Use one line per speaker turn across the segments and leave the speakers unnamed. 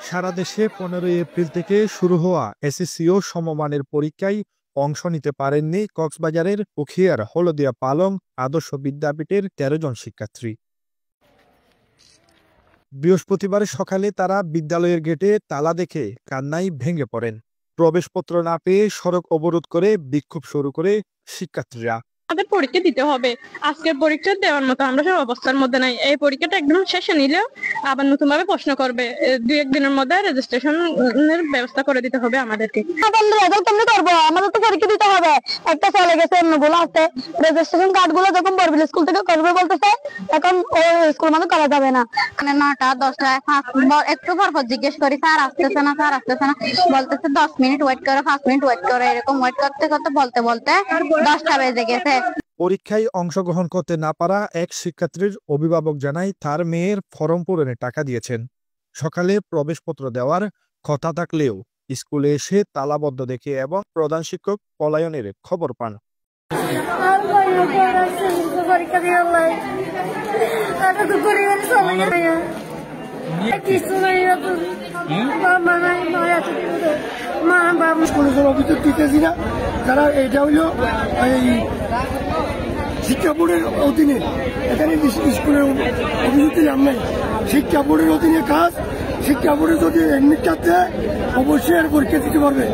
সারা দেশে 15 এপ্রিল থেকে শুরু হওয়া এসএসসি ও সমমানের পরীক্ষায় অংশ নিতে পারেননি কক্সবাজারের উখিয়ার হলদিয়া পালং আদর্শ বিদ্যাপীঠের 13 জন শিক্ষার্থী। বৃহস্পতিবার সকালে তারা বিদ্যালয়ের গেটে তালা দেখে কান্নায় ভেঙে পড়েন। প্রবেশপত্র না পেয়ে সড়ক অবরোধ করে বিক্ষোভ শুরু করে শিক্ষার্থীরা।
আমাদের পরীক্ষা দিতে হবে, আজকের পরীক্ষা দেওয়ার মতো আমরা সব অবস্থার মধ্যে নাই। এই পরীক্ষাটা একদম শেষে নিলেও আবার নতুন ভাবে প্রশ্ন করবে। 2-1 দিনের মধ্যে রেজিস্ট্রেশনের ব্যবস্থা করে দিতে হবে আমাদেরকে।
আমাদের তো পরীক্ষা দিতে হবে, একটা চলে গেছে অন্যগুলো আছে। রেজিস্ট্রেশন কার্ড গুলো যখন বরবিল স্কুল থেকে করবে বলতেছে, এখন ওই স্কুল মধ্যে করা যাবে না।
9টা 10টায় একটু পর জিজ্ঞেস করি, স্যার আসতেছে না, স্যার আসতেছে না, বলতেছে 10 মিনিট ওয়েট করো, 5 মিনিট ওয়েট করো। এরকম ওয়েট করতে করতে বলতে 10টা বেজে গেছে।
পরীক্ষায় অংশগ্রহণ করতে না পারা এক শিক্ষার্থীর অভিভাবক জানায় তার মেয়ের ফরম পূরণে টাকা দিয়েছেন। সকালে প্রবেশপত্র দেওয়ার কথা থাকলেও স্কুলে এসে তালাবদ্ধ দেখে এবং প্রধান শিক্ষক পলায়নের খবর পান।
যারা এটা হইল শিক্ষা বোর্ডের অধীনে, এখানে স্কুলের অভিযোগ নাম নাই। শিক্ষা বোর্ডের অধীনে কাজ, শিক্ষা বোর্ডে যদি এডমিট কার্ড দেয় অবশ্যই আর পরীক্ষা দিতে পারবে।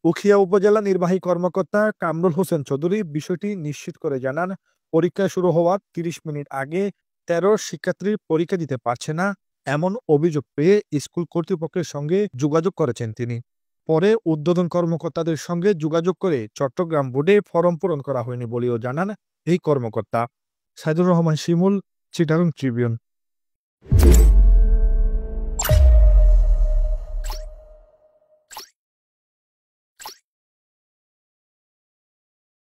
উখিয়া উপজেলা নির্বাহী কর্মকর্তা কামরুল হোসেন চৌধুরী বিষয়টি নিশ্চিত করে জানান, পরীক্ষা শুরু হওয়ার 30 মিনিট আগে 13 শিক্ষার্থী পরীক্ষা দিতে পারছে না এমন অভিযোগ পেয়ে স্কুল কর্তৃপক্ষের সঙ্গে যোগাযোগ করেছেন তিনি। পরে ঊর্ধ্বতন কর্মকর্তাদের সঙ্গে যোগাযোগ করে চট্টগ্রাম বোর্ডে ফরম পূরণ করা হয়নি বলেও জানান এই কর্মকর্তা। সাইদুর রহমান শিমুল, চিটাগং ট্রিবিউন।